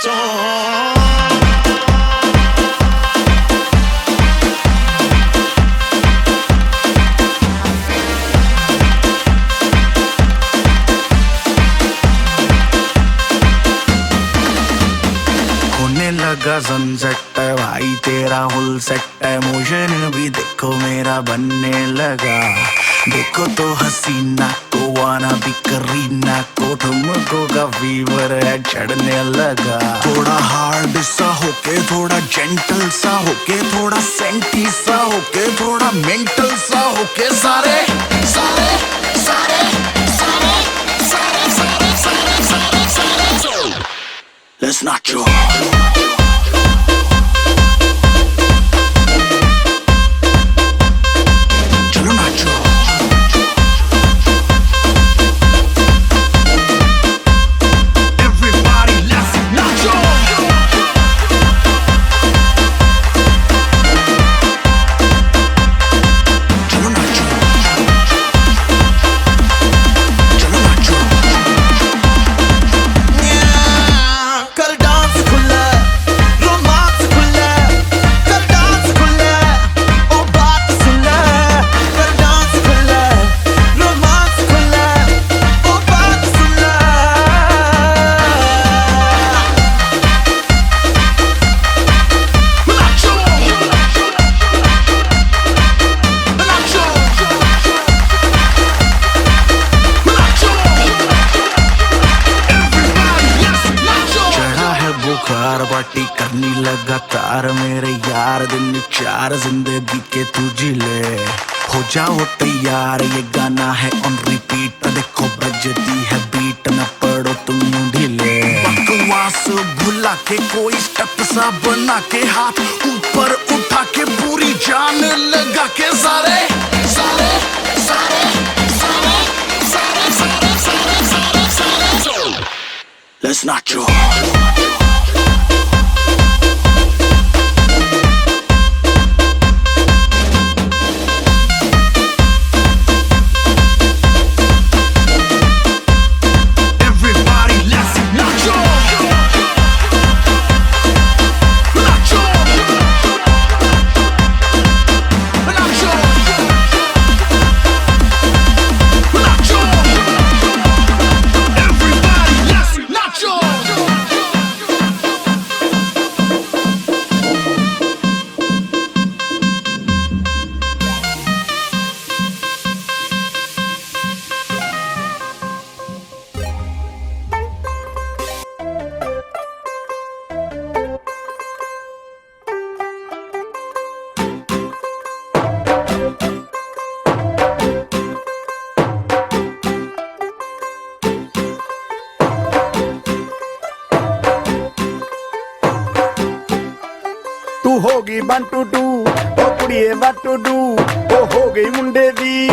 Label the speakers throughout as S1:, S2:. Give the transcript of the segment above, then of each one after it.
S1: नाचो। लगा सनसेट है भाई तेरा फुल सेट है, मोशन भी देखो मेरा बनने लगा। देखो तो हसीना को वाना भी करीना को, तुमको का फीवर है चढ़ने लगा। थोड़ा हार्ड सा होके थोड़ा जेंटल सा होके, थोड़ा सेंटी सा होके थोड़ा मेंटल सा होके, सारे सारे सारे सारे सारे सारे सारे सारे सारे Let's nacho. पार्टी करनी लगातार मेरे यार, दिन 4 जिंदगी के तू जी ले। हो जाओ तैयार ये गाना है ऑन रिपीट, देखो बजती है बीट न पड़ो तुम ढीले। बकवास भुला के कोई स्टेप सा बना के, हाथ ऊपर उठा के पूरी जान लगा के, सारे सारे सारे सारे सारे सारे सारे सारे सारे Let's nacho.
S2: तू होगी 1 2 2 ओ कुड़िए what to do, ओ हो गई मुंडे दी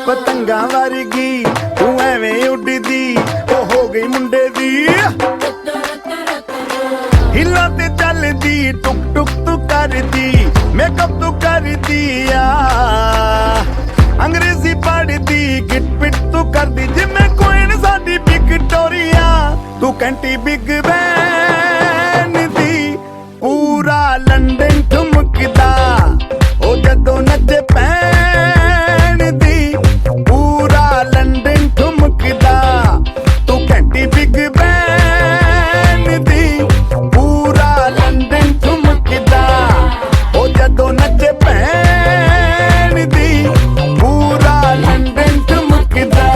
S2: पतंगा वर्गी, तू एवें उड़दी ओ हो गई मुंडे दी। हिला ते चलदी टुक टुक तू करदी, मेकअप तू करदी आ, अंग्रेजी पढ़दी गिट पिट तू करदी, जिम्मे क्वीन साडी विक्टोरिया, तू कैंटी बिग बैन दी। पूरा लंदन ठुमकदा ओ जदों नचे पैन दी, पूरा लंदन ठुमकदा तू कैंटी बिग बैन दी। पूरा लंदन ठुमकदा ओ जदों नचे पैन दी, पूरा लंदन ठुमकदा।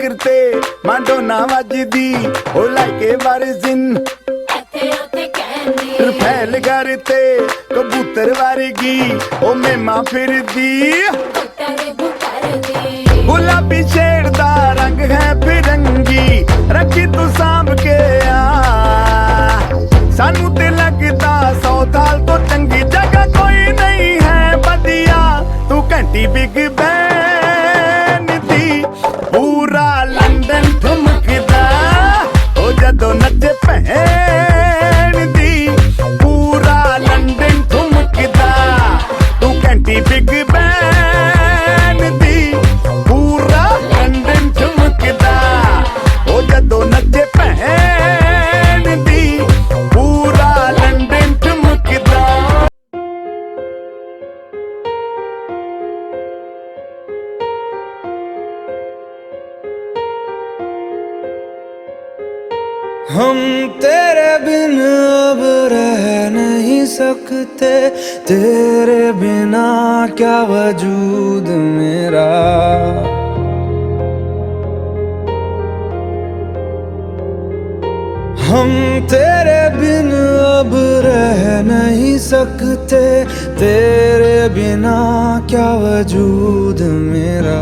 S2: सिर ते मांडोना वजदी ओ लाइके वारिजिन फैल करते कबूतर वारगी ओ मेमा फिरदी गुलाबी शेर दा रंग है फिरंगी रखी तू सांभ के आ सानू ते लगदा 100 साल तो चंगी जगह कोई नहीं है बदिया तू घंटी बिग बैन दी पूरा लंदन ठुमकदा ओ जदों नचे भैन दी पूरा लंदन ठुमकदा तू घंटी बिग बैन दी पूरा लंदन ठुमकदा ओ जदों नचे भैन दी पूरा लंदन ठुमकदा
S3: हम तेरे बिन अब रह नहीं सकते, तेरे बिना क्या वजूद मेरा। हम तेरे बिन अब रह नहीं सकते, तेरे बिना क्या वजूद मेरा।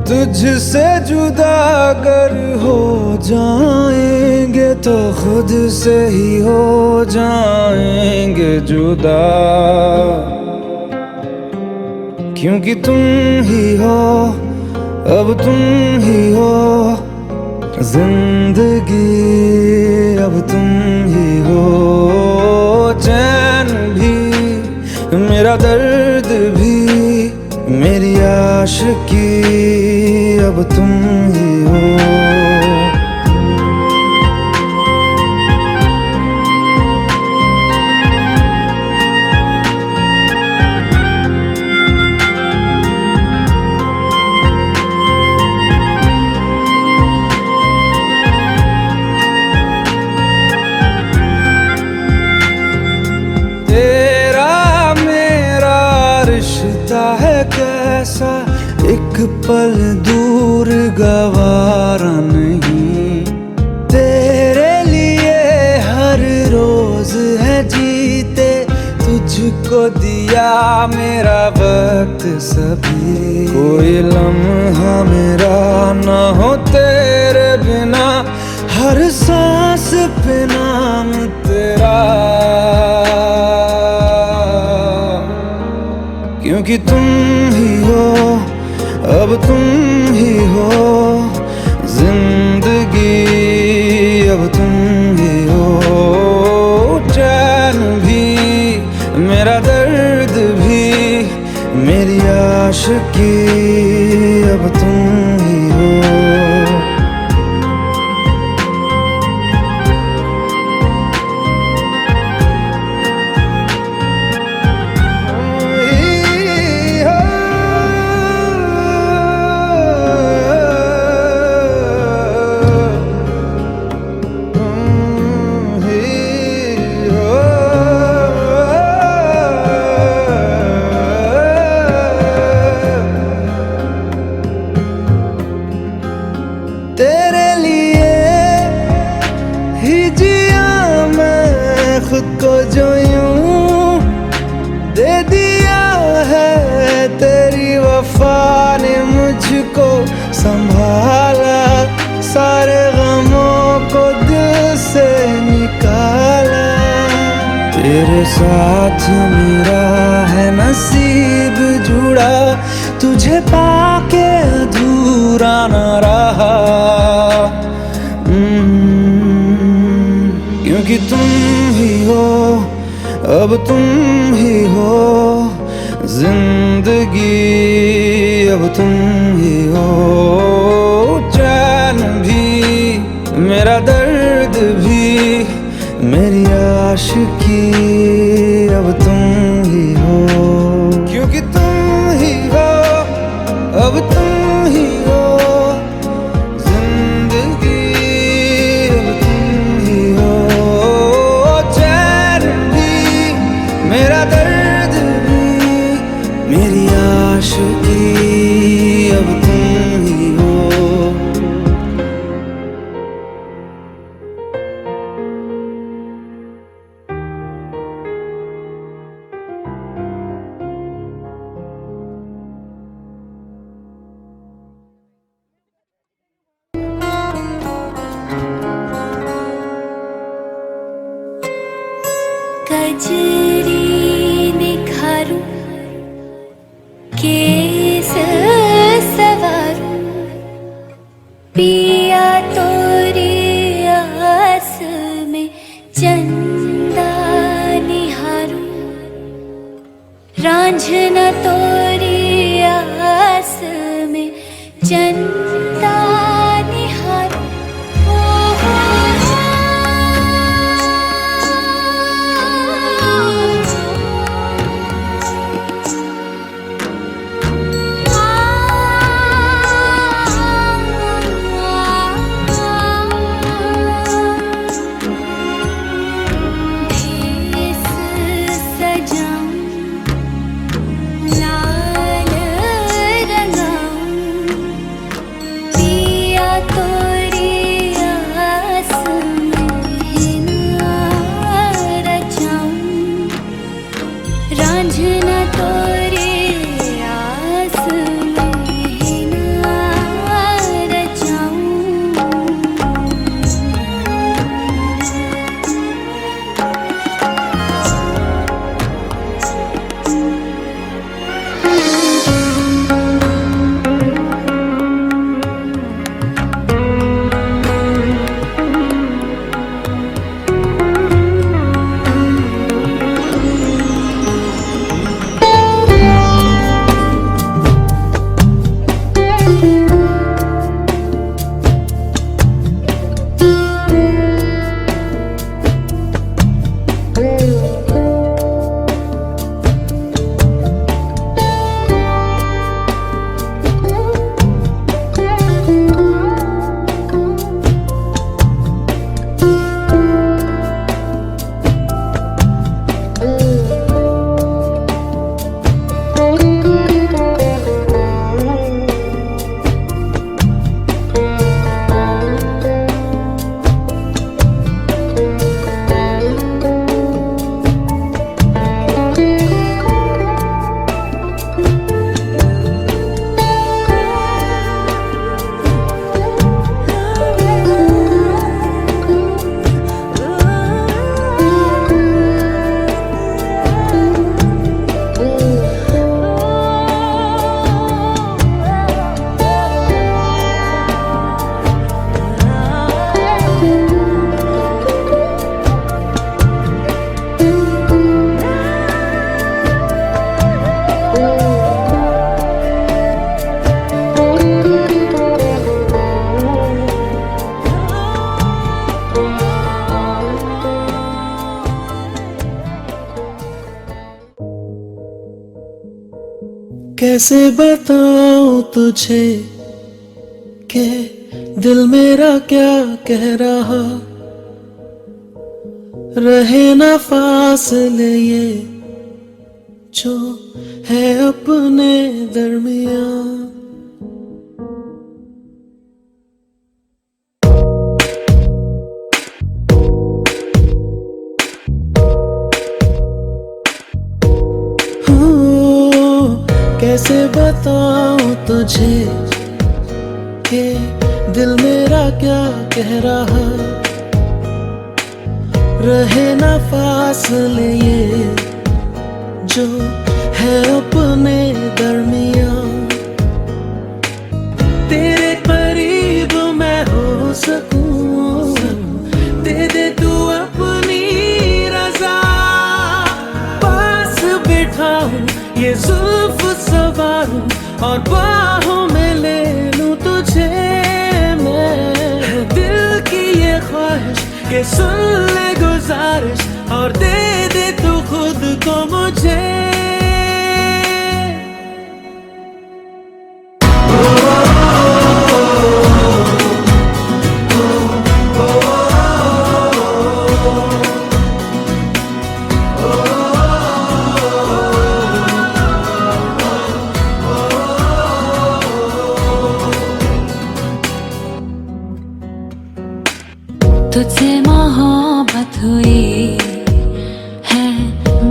S3: तुझसे जुदा अगर हो जाएंगे तो खुद से ही हो जाएंगे जुदा, क्योंकि तुम ही हो, अब तुम ही हो जिंदगी, अब तुम ही हो। चैन भी मेरा दर्द भी मेरी आशिकी, अब तुम ही हो। तेरा मेरा रिश्ता है कैसा, एक पल दूर गवारा नहीं। तेरे लिए हर रोज है जीते, तुझको दिया मेरा वक्त सभी। कोई लम्हा मेरा ना हो तेरे बिना, हर सांस पे नाम तेरा, क्योंकि तुम ही हो, अब तुम ही हो जिंदगी, अब तुम ही हो। चैन भी मेरा दर्द भी मेरी आशिकी, अब तुम ही हो। तेरे लिए ही जिया मैं खुद को, जो यूं दे दिया है तेरी वफा ने मुझको संभाला। सारे गमों को दिल से निकाला, तेरे साथ मेरा है नसीब जुड़ा, तुझे पाके अधूरा न रहा। क्योंकि तुम ही हो, अब तुम ही हो जिंदगी, अब तुम ही हो। चैन भी मेरा दर्द भी मेरी आशिकी, अब तुम ही हो, क्योंकि तुम ही हो, अब तुम ही हो जिंदगी, अब तुम ही हो। चैन भी मेरा दर्द भी मेरी आशिकी, अब तुम ही हो।
S4: केस सवारूं पिया तोरी आस में चंदा निहारूं रांझना तोरी आस में चंदा निहारूं
S5: कैसे बताऊं तुझे कि दिल मेरा क्या कह रहा रहे ना फासले ये जो है अपने दरमियां कैसे बताऊं तुझे कि दिल मेरा क्या कह रहा रहे ना फासले ये जो है अपने दरमियां तेरे करीब मैं हो सकूं दे दे तू अपनी रजा पास बिठाऊं ये जुल्फ सवारूं और बाहों में ले लूं तुझे मैं दिल की ये ख्वाहिश कि सुन ले गुजारिश और दे दे तू खुद को मुझे
S4: तुझसे मोहब्बत हुई है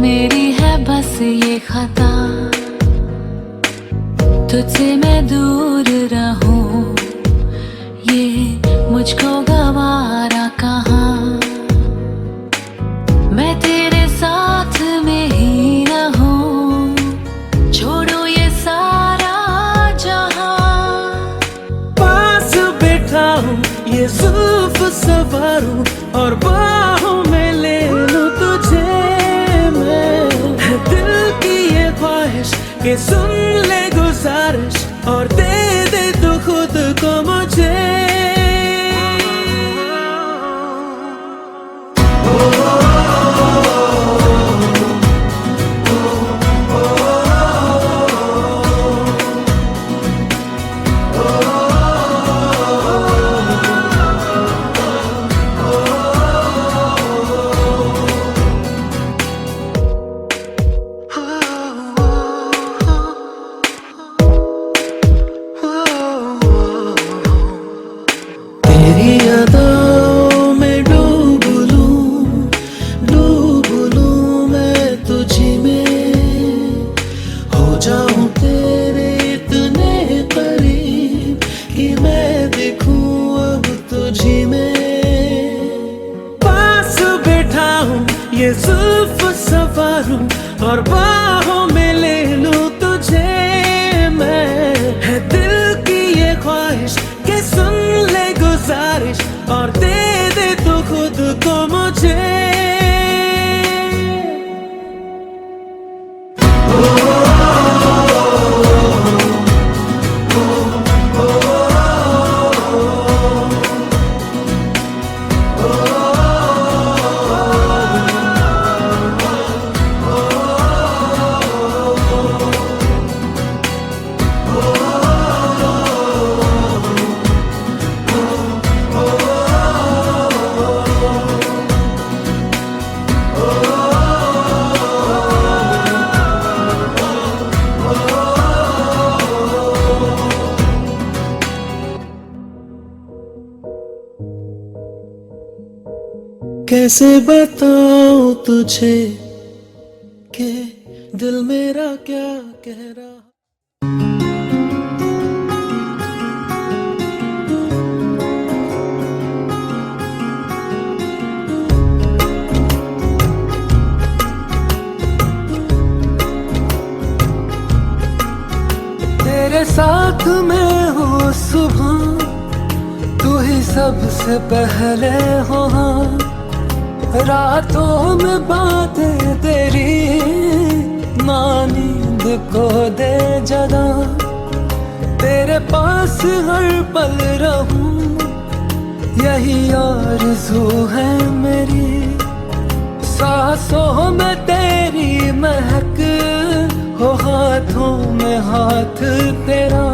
S4: मेरी है बस ये खता तुझसे मैं दूर रहूं ये मुझको गवारा कहाँ मैं तेरे साथ में ही रहूं छोड़ो ये साथ
S5: संवारूं और बाहों में ले लूं तुझे मैं। है दिल की ये ख्वाहिश कि सुन ले गुजारिश और दे दे तू खुद को मुझे। तेरी यादों में डूब लूं मैं तुझी में, हो जाऊं तेरे इतने करीब कि मैं दिखूं अब तुझी में। पास बैठा हूँ ये जुल्फ संवारूं और बाहों में ले लूं तुझे मैं। है दिल की ये ख्वाहिश कि सुन ले गुजारिश और दे दे तू खुद को मुझे। कैसे बताऊं तुझे कि दिल मेरा क्या कह रहा। तेरे साथ मैं हूँ सुबह, तू ही सबसे पहले हो। रातों में बातें तेरी ना नींद को दे जगा। तेरे पास हर पल रहूं यही आरज़ू है मेरी। सांसों में तेरी महक हो, हाथों में हाथ तेरा।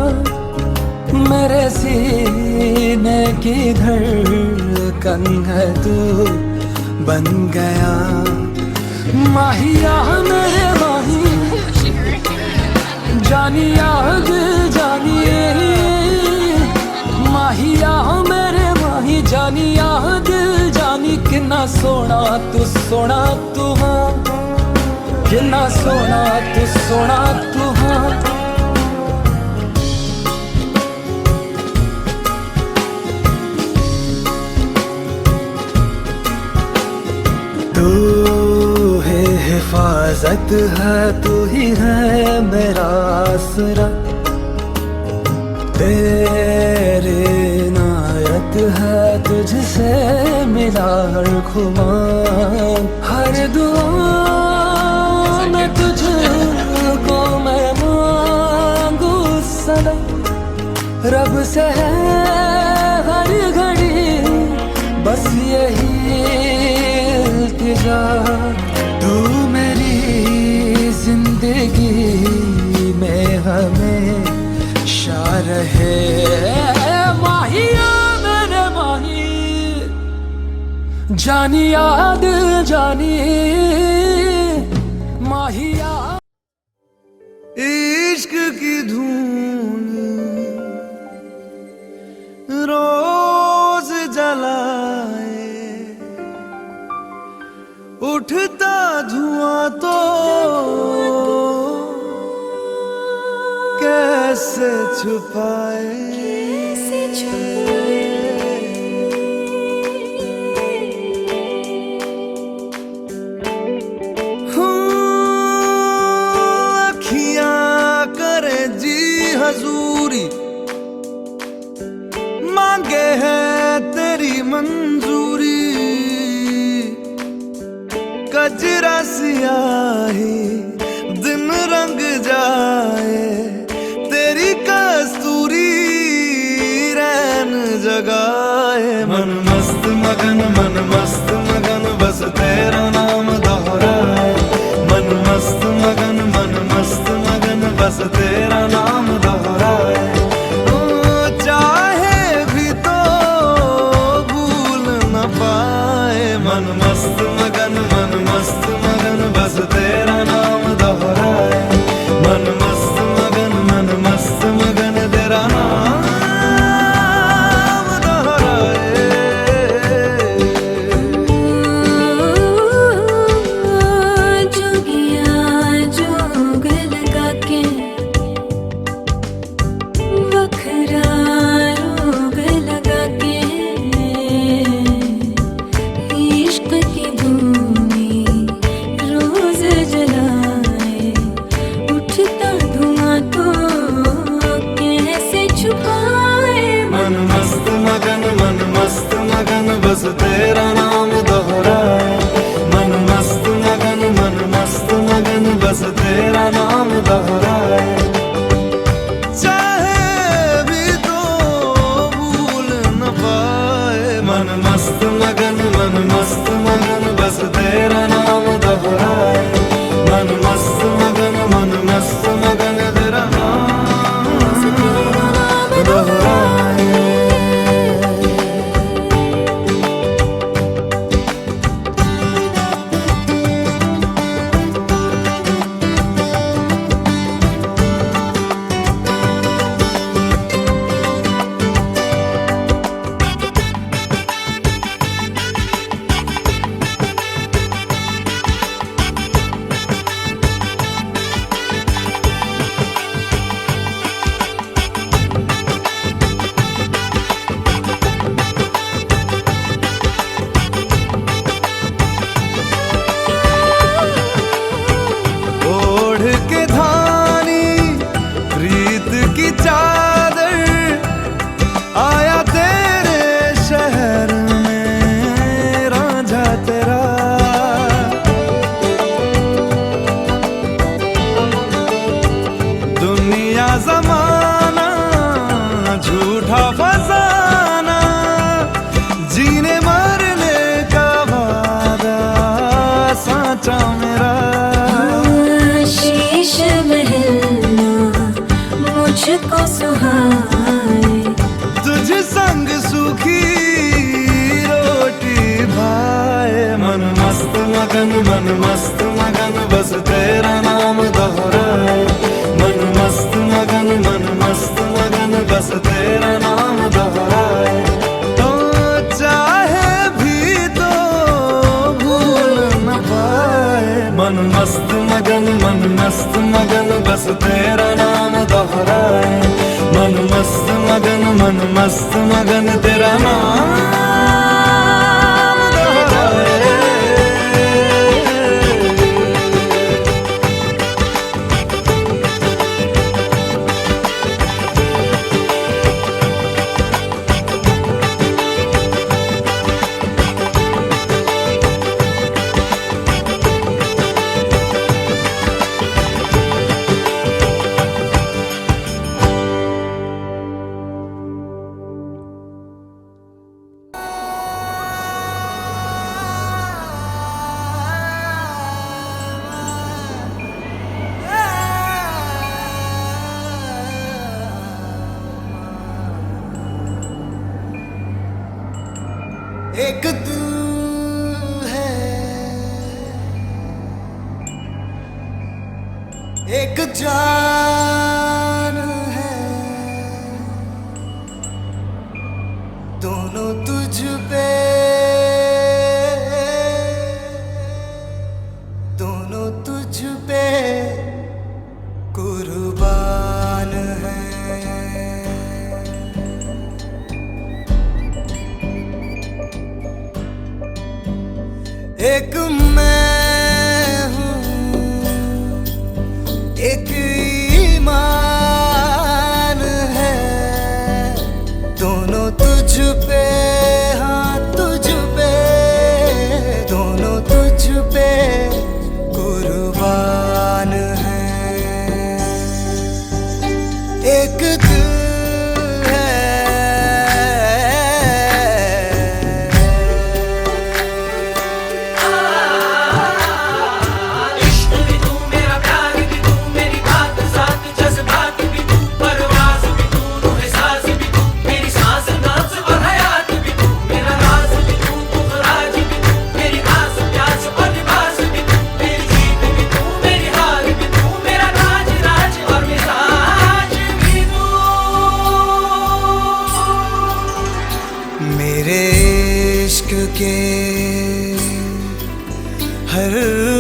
S5: मेरे सीने की धड़कन है तू बन गया। माहिया मेरे माही जानिया जानिए, माहिया मेरे माही जानिया दिल जानी। कितना सोना तू हाँ, कितना सोना तू हाँ। तू है हिफाजत है, तू ही है मेरा आसरा। तेरे इनायत है तुझसे मिला हर खुमा। हर दुआ में तुझको मैं मांगू सदा। रब से है हर घड़ी बस यही तू मेरी जिंदगी में हमेशा रहे। माहिया मेरे माही जानी याद जानी, माहिया।
S3: इश्क की धूल रोज जलाए, उठता धुआं तो कैसे छुपाए। अखियां करे जी हजूरी, मांगे है तेरी मंजूरी, कजरा सियाही दिन रंग जाए, तेरी कस्तूरी रैन जगाए। मन मस्त मगन बस तेरा नाम दोहराए। मन मस्त मगन बस तेरा नाम दोहराए। चाहे भी तो भूल न पाए। मन मस्त मगन बस तेरा नाम दोहराए। मन मस्त मगन तेरा नाम दोहराए।
S4: जोगिया जोग लगा के वखरा रोग लगा के, इश्क की भूमि रोज जलाए। उठता धुआं तो कैसे छुपाए।
S3: मन मस्त मगन बस तेरा नाम दोहराए। मन मस्त मगन बस तेरा नाम दोहराए। चाहे भी तो भूल न पाए। मन मस्त मगन बस तेरा नाम दोहराए। मन मस्त मगन तेरा नाम दोहराए। ओढ़ के धानी प्रीत की चादर, आया तेरे शहर में रांझा तेरा। दुनिया जमाना झूठा फसाना, जीने मरने का वादा साचा मेरा।
S4: शीश महलना मुझको सुहाए।
S3: तुझ संग सूखी रोटी भाए। मन मस्त मगन बस तेरा नाम दोहराए। मन मस्त मगन बस तेरा नाम दोहराए। तो चाहे भी तो भूल न पाए। मन मस्त मगन बस तेरा नाम दोहराए। मन मस्त मगन तेरा नाम दोहराए। एक दिल है, एक जान है, दोनों तुझ पे, दोनों तुझ पे कुर्बान है। एक मैं हूँ, एक
S1: एक दिल है,
S5: इश्क भी तू, मेरा प्यार भी तू, मेरी बात साथ जज्बात भी तू, परवाज़ भी तू, रूह साज़ भी तू, मेरी सांस नाज़ और हयात भी तू, मेरा राज़ भी तू, पुख़राज भी तू, मेरी आस प्यास और लिबास भी तू, मेरी जीत भी तू, मेरी हार भी तू, मेरा राज राज और मिजाज भी तू।
S1: मेरे इश्क के हर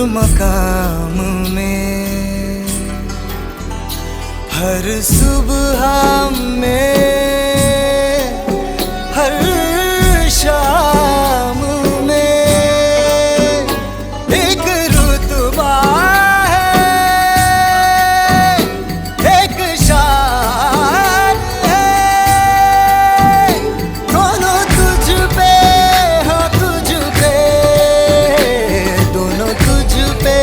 S1: मकाम में, हर सुबह में, हर शाम में एक रुतबा है, एक शान है, दोनों तुझ पे, हाँ तुझ पे, दोनों तुझ पे,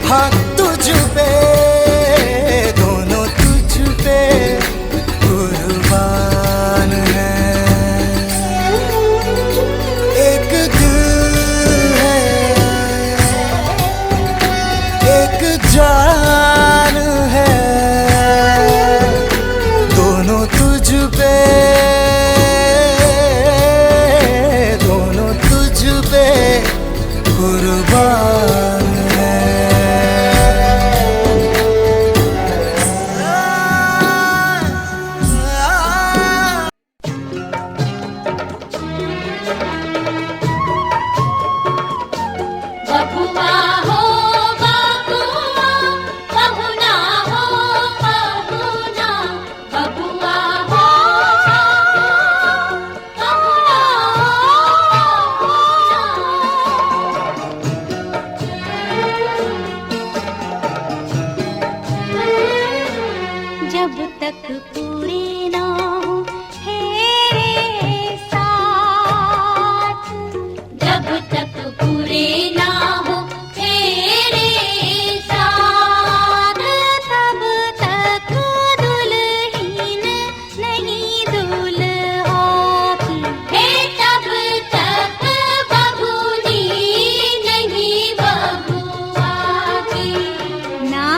S1: हाँ तुझ पे, दोनों तुझ पे कुर्बान है। एक दिल है, एक जान है, दोनों तुझ पे, दोनों तुझ पे कुर्बान है।
S4: बबुआ हो बबुआ, बहुना हो बहुना, बबुआ हो बहुना जब तक पूरे ना हो तेरे साथ, जब तक पूरे ना हो तेरे साथ, तब तक दुल्हन नहीं दूल्हा की, हे तब तक बबूनी नहीं बबुआ की। ना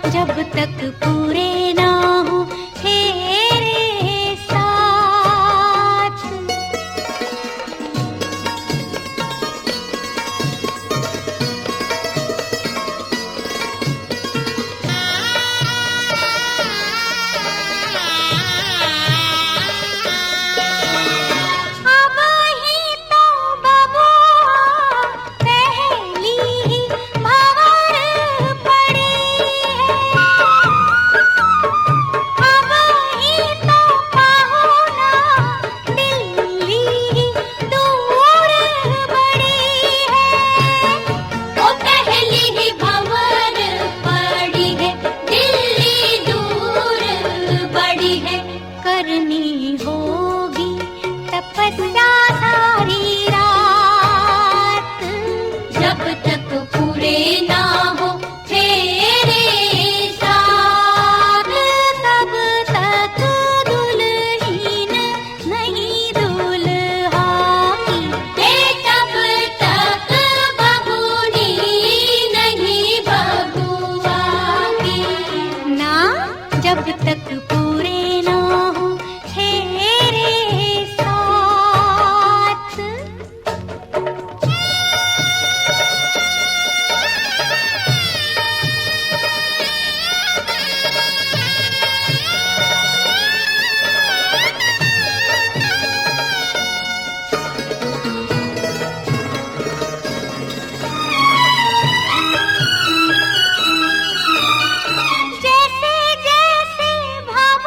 S4: जब तक पूरे ना हो तेरे साथ। अब ही तो बबुआ पहली ही भंवर पड़ी है, अब ही तो पाहुना दिल्ली ही दूर बड़ी है। ओ पहली ही भंवर पड़ी है, दिल्ली दूर बड़ी है। करनी होगी तपस्या सारी रात, जब तक पूरे ना हो तेरे साथ, तब तक दुल्हन नहीं दूल्हा की, हे तब तक बबूनी नहीं बबुआ की। ना जब तक पूरे ना हो तेरे साथ। जैसे जैसे भाव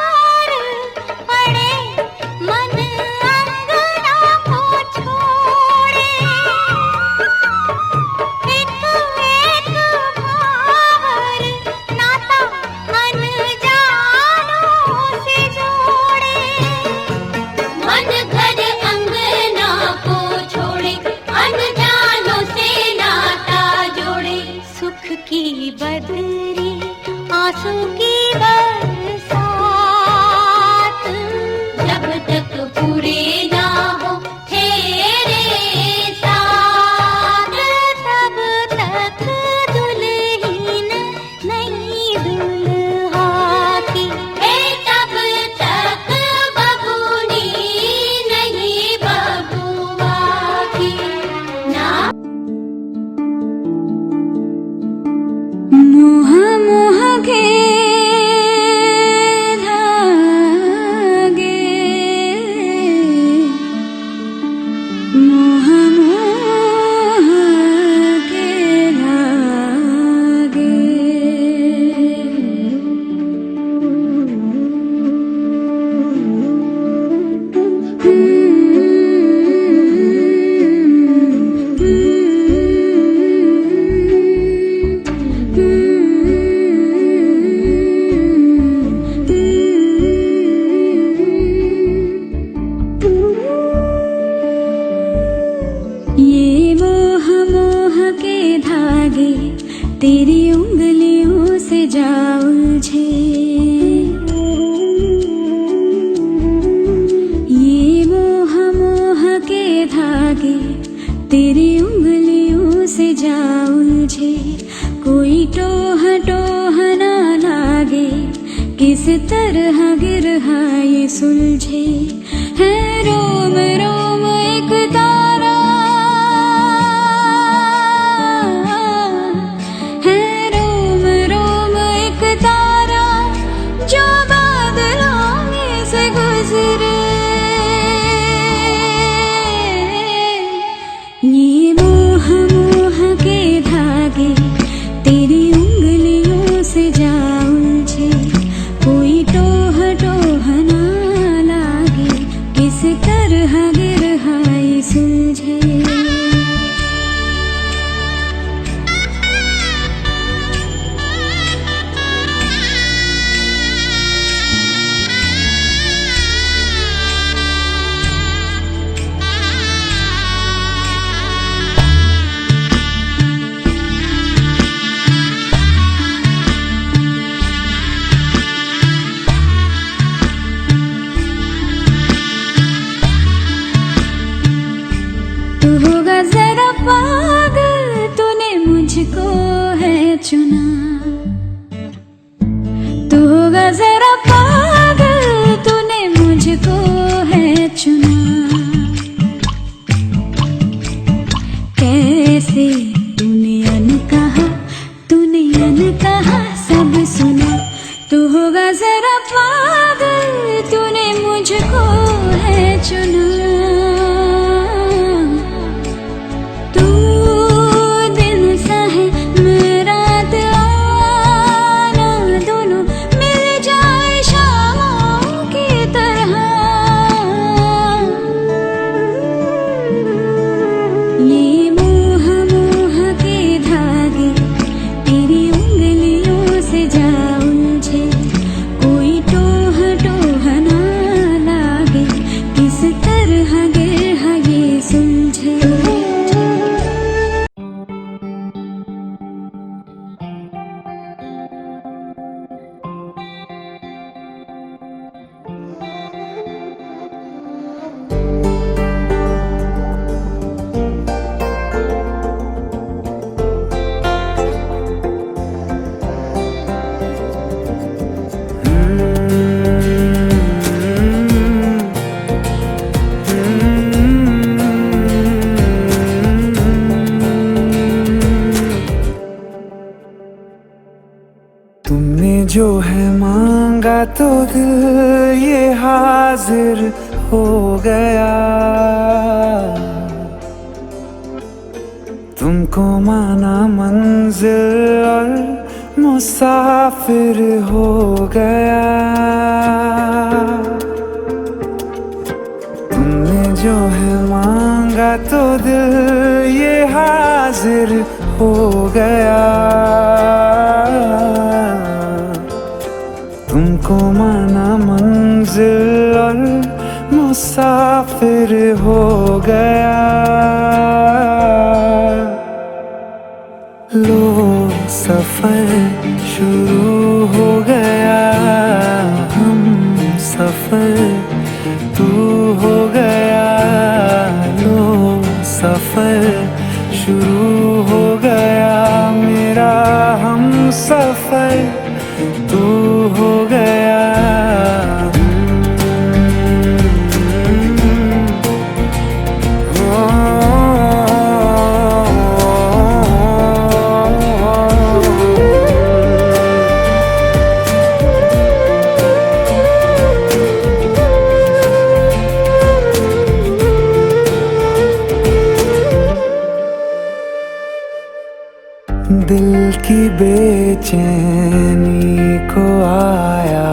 S4: तरह गिरहा ये सुलझे है रोम रोम एक तारा, है रोम रोम एक तारा जो बादलों में से गुजरे। ये मोह मोह के धागे तेरी उंगलियों से जा उलझे, कोई टोह टोह ना लागे, किस तरह गिरहा ये सुलझे। तू होगा जरा पागल, तूने मुझको है चुना। तू होगा जरा पागल, तूने मुझको है चुना। कैसे तूने अनकहा सब सुना। तू होगा जरा पागल, तूने मुझको है चुना। ये मोह मोह के धागे तेरी उंगलियों से जा उलझे, कोई टोह टोह ना लागे, किस तरह गिरहा ये सुलझे।
S3: तुमने जो है मांगा तो दिल ये हाजिर हो गया। तुमको माना मंजिल और मुसाफिर हो गया। तुमने जो है मांगा तो दिल ये हाजिर हो गया। तुमको माना मंजिल और मुसाफिर हो गया। लो सफर शुरू हो गया, हम सफर तू हो गया। लो सफर शुरू हो गया, मेरा हम सफर तू हो गया। दिल की बेचैनी को आया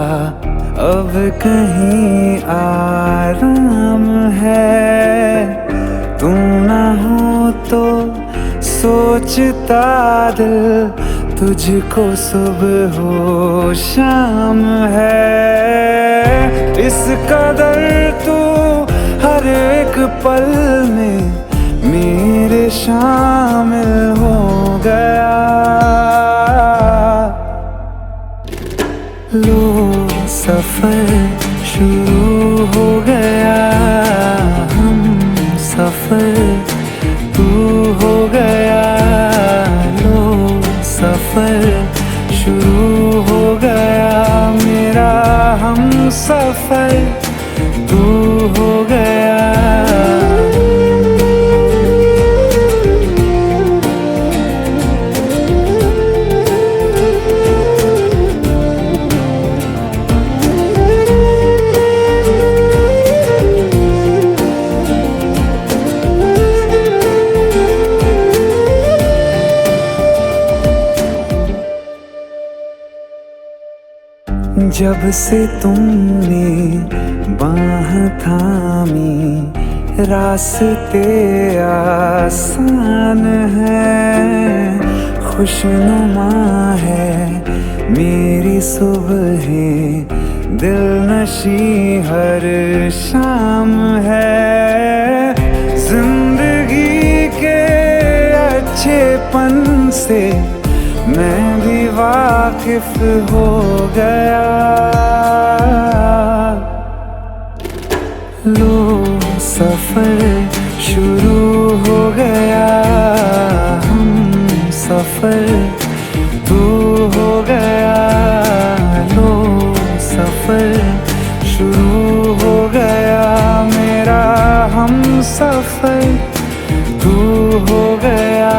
S3: अब कहीं आराम है। तू ना हो तो सोचता दिल तुझको सुबह हो शाम है। इस कदर तू हर एक पल में मेरे शामिल हो गया। लो सफर शुरू हो गया, हम सफर तू हो गया। लो सफर शुरू हो गया, मेरा हम सफर तू हो गया। जब से तुमने बाह थामी रास्ते आसान है, खुशनुमा है मेरी सुबहें, दिल नशी हर शाम है। जिंदगी के अच्छेपन से मैं भी वाकिफ हो गया। लो सफर शुरू हो गया, हम सफर तू हो गया। लो सफर शुरू हो गया मेरा, हम सफर तू हो गया।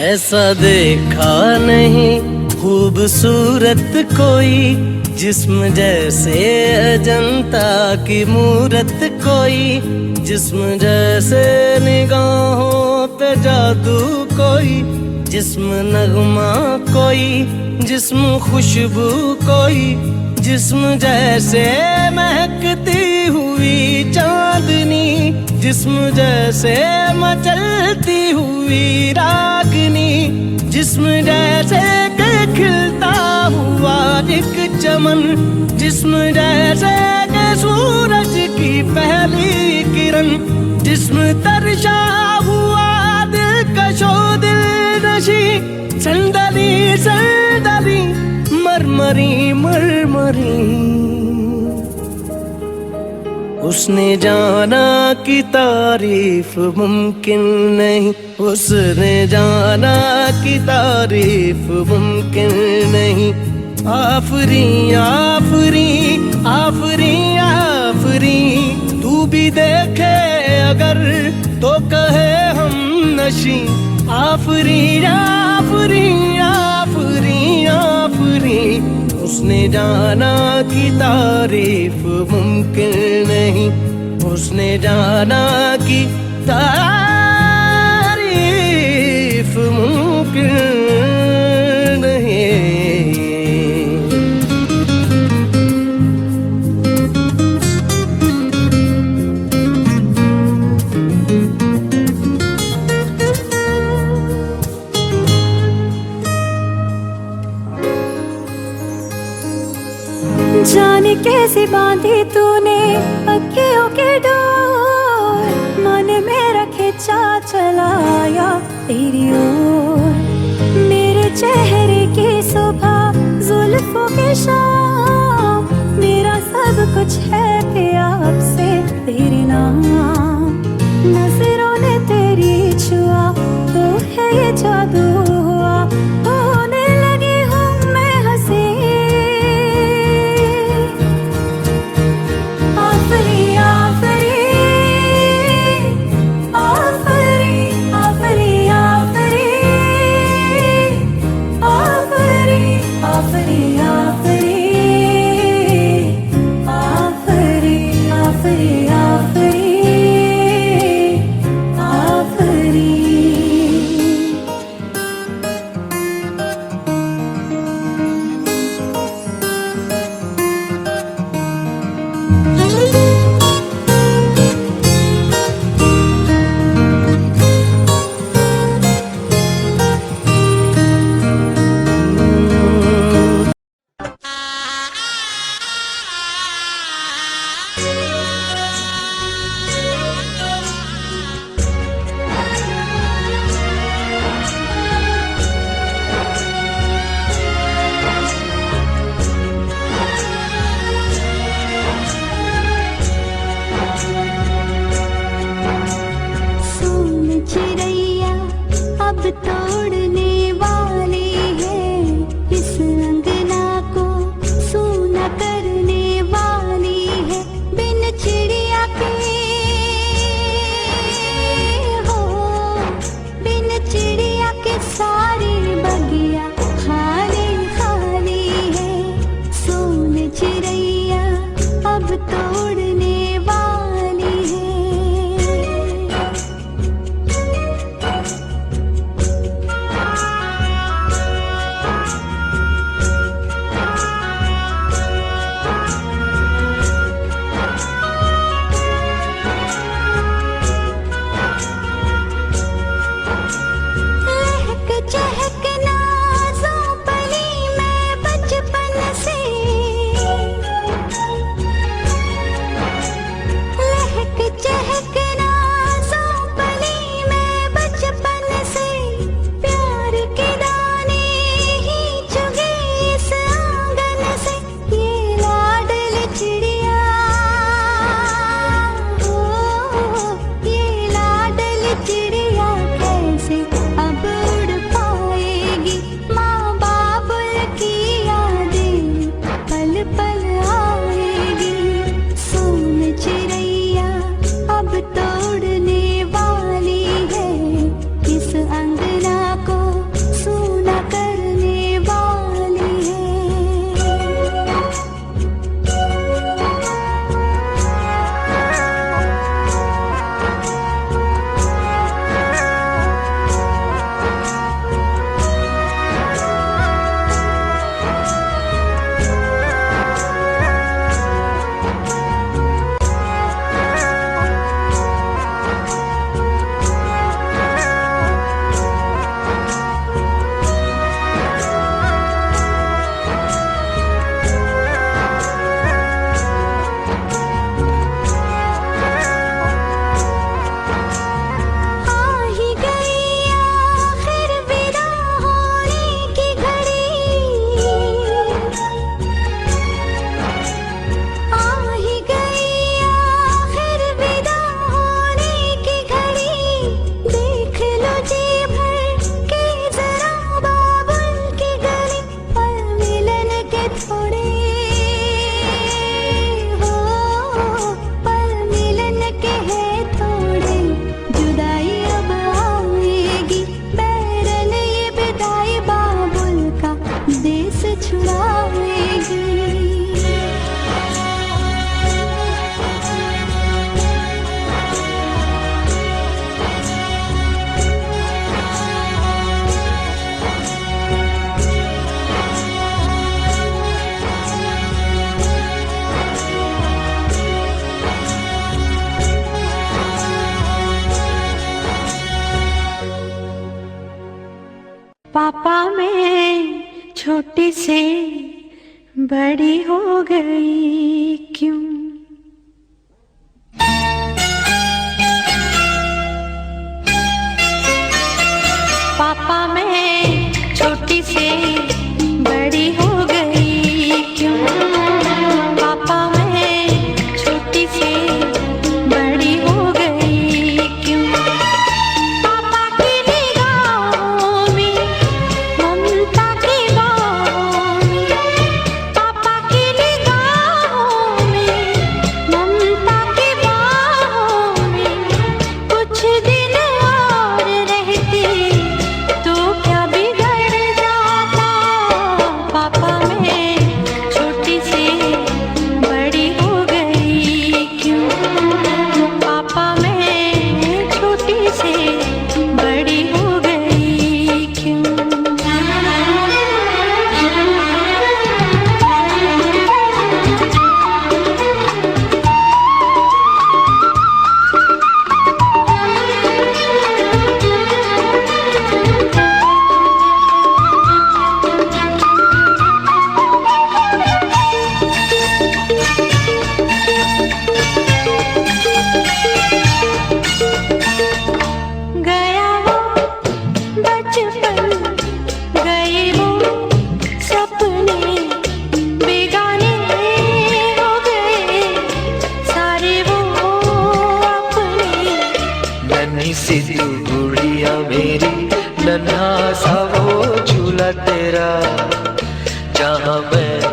S5: ऐसा देखा नहीं खूबसूरत कोई, जिस्म जैसे अजंता की मूरत कोई, जिस्म जैसे निगाहों पे जादू कोई, जिस्म नगमा कोई, जिस्म खुशबू कोई, जिस्म जैसे महकती हुई चांदनी, जिस्म जैसे मचलती हुई रागनी, जिस्म जैसे के खिलता हुआ एक चमन, जिस्म जैसे के सूरज की पहली किरण, जिस्म तरशा हुआ दिलकशो दिल नशी, संदली संदली मरमरी मरमरी। उसने जाना कि तारीफ मुमकिन नहीं, उसने जाना कि तारीफ मुमकिन नहीं। आफरी आफरी आफरी आफरी, तू भी देखे अगर तो कहे हम नशी। आफरी आफरी आफरी आफरी, उसने जाना कि तारीफ मुमकिन नहीं, उसने जाना कि तारीफ मुमकिन नहीं।
S4: जाने कैसे बांधी तूने अखियों के डोर, मन मेरा खिंचा चलाया तेरी ओर। मेरे चेहरे की सुबह जुल्फों की शाम, मेरा सब कुछ है प्यार से तेरे नाम। नजरों ने तेरी छुआ तो है ये जादू हुआ, होने लगी हूँ मैं हंसी। आफरी आफरी आफरी आफरी आफरी आफरी आफरी आफरी आफरी आफरी आफरी। पापा मैं छोटी से बड़ी हो गई क्यों? पापा मैं छोटी से बड़ी हो गई क्यों? पापा मैं छोटी से बड़ी हो गई क्यों? पापा की निगाहों में ममता की बाहों में, पापा की निगाहों में ममता की बाहों में कुछ दिन और रहती तो क्या बिगड़ जाता? पापा मैं छोटी से बड़ी हो गई क्यों? पापा मैं छोटी से बड़ी हो गई क्यों? गया वो बचपन, गए वो सपने, बेगाने हो गए सारे वो अपने।
S5: नन्ही सी तू गुड़िया मेरी, नन्हा सा वो झूला तेरा, जहाँ मैं